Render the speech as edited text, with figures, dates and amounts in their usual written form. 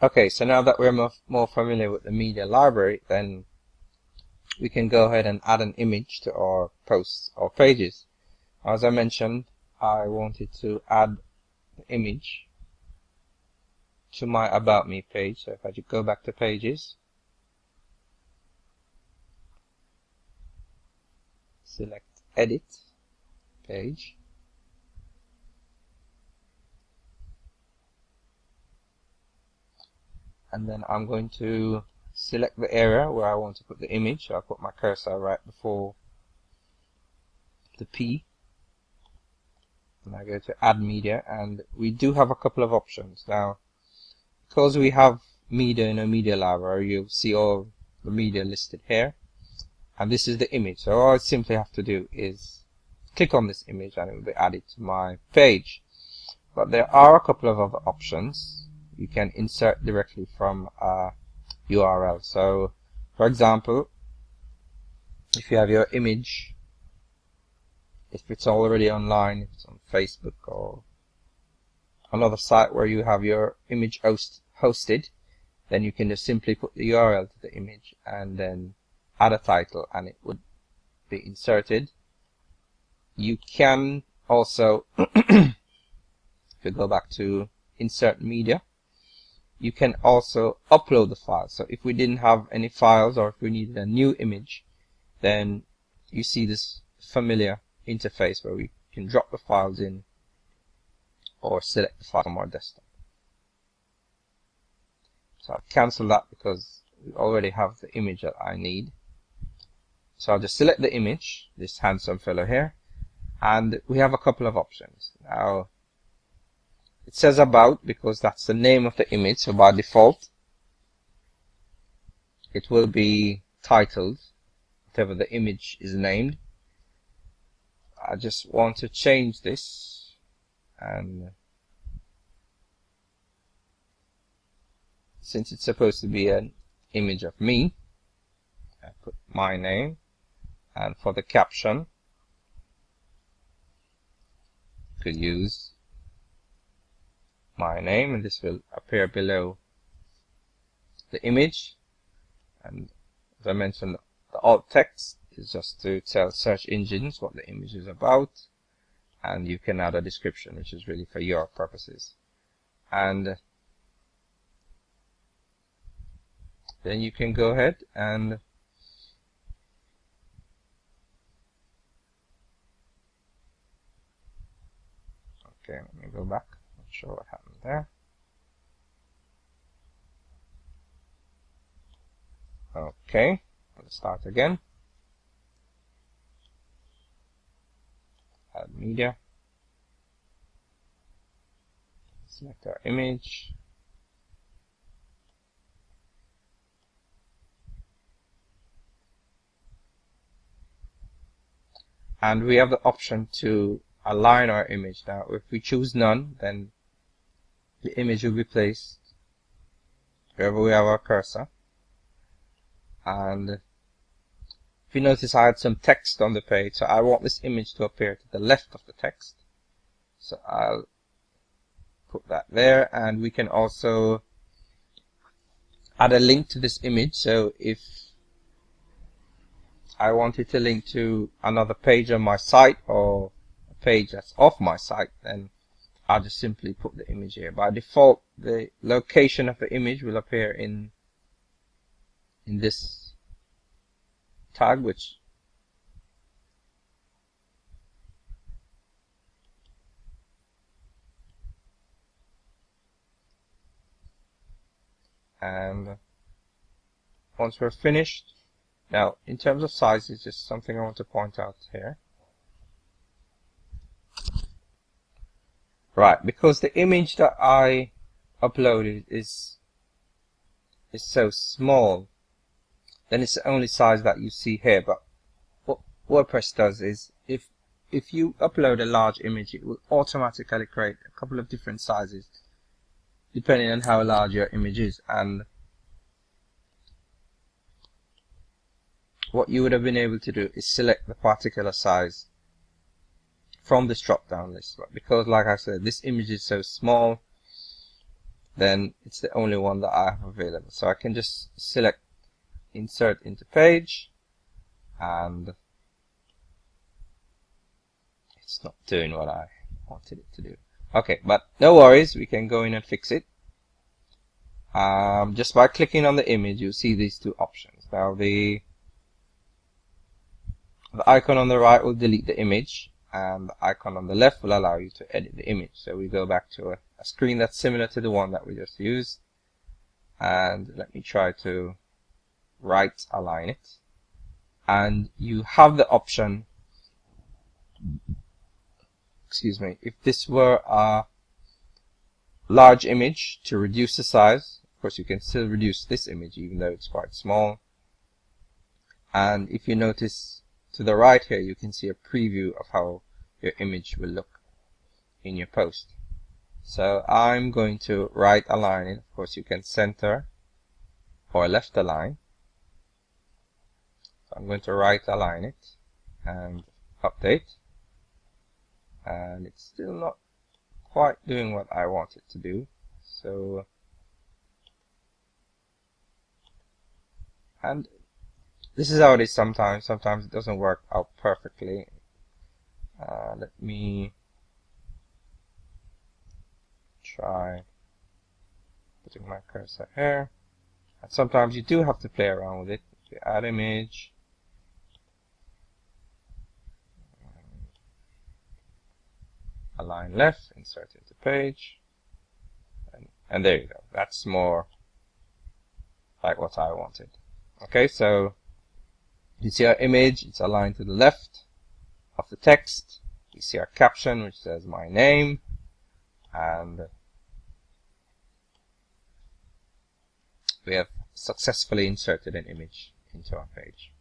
Okay, so now that we're more familiar with the media library, then we can go ahead and add an image to our posts or pages. As I mentioned, I wanted to add the image to my About Me page. So if I just go back to Pages, select Edit Page, and then I'm going to select the area where I want to put the image. So I'll put my cursor right before the P, and I go to Add Media, and we do have a couple of options. Now, because we have media in a media library, you'll see all the media listed here, and this is the image. So all I simply have to do is click on this image and it will be added to my page. But there are a couple of other options. You can insert directly from a URL. So for example, if you have your image, if it's already online, if it's on Facebook or another site where you have your image hosted, then you can just simply put the URL to the image and then add a title and it would be inserted. You can also, if you go back to Insert Media, you can also upload the file. So if we didn't have any files or if we needed a new image, then you see this familiar interface where we can drop the files in or select the file from our desktop. So I'll cancel that because we already have the image that I need. So I'll just select the image, this handsome fellow here, and we have a couple of options. Now, it says About because that's the name of the image, so by default it will be titled whatever the image is named. I just want to change this, and since it's supposed to be an image of me, I put my name, and for the caption you could use my name, and this will appear below the image. And as I mentioned, the alt text is just to tell search engines what the image is about, and you can add a description which is really for your purposes. And then you can go ahead and okay, let me go back. Not sure what happened there. Okay, let's start again. Add media. Select our image. And we have the option to align our image. Now, if we choose none, then the image will be placed wherever we have our cursor. And if you notice, I had some text on the page, so I want this image to appear to the left of the text. So I'll put that there, and we can also add a link to this image. So if I wanted to link to another page on my site or a page that's off my site, then I'll just simply put the image here. By default, the location of the image will appear in this tag, which and once we're finished, now in terms of size, it's just something I want to point out here. Right, because the image that I uploaded is so small, then it's the only size that you see here. But what WordPress does is if you upload a large image, it will automatically create a couple of different sizes depending on how large your image is. And what you would have been able to do is select the particular size from this drop down list. But because, like I said, this image is so small, then it's the only one that I have available. So I can just select insert into page, and it's not doing what I wanted it to do. Okay, but no worries, we can go in and fix it. Just by clicking on the image, you'll see these two options. Now the icon on the right will delete the image, and the icon on the left will allow you to edit the image. So we go back to a screen that's similar to the one that we just used, and let me try to right align it. And you have the option, excuse me, if this were a large image, to reduce the size. Of course, you can still reduce this image even though it's quite small. And if you notice to the right here, you can see a preview of how your image will look in your post. So I'm going to right align it. Of course, you can center or left align. So I'm going to right align it and update. And it's still not quite doing what I want it to do. So, and this is how it is sometimes. Sometimes it doesn't work out perfectly. Let me try putting my cursor here. And sometimes you do have to play around with it. You add image. Align left, insert into page. And there you go. That's more like what I wanted. Okay, so you see our image, it's aligned to the left of the text. You see our caption, which says my name, and we have successfully inserted an image into our page.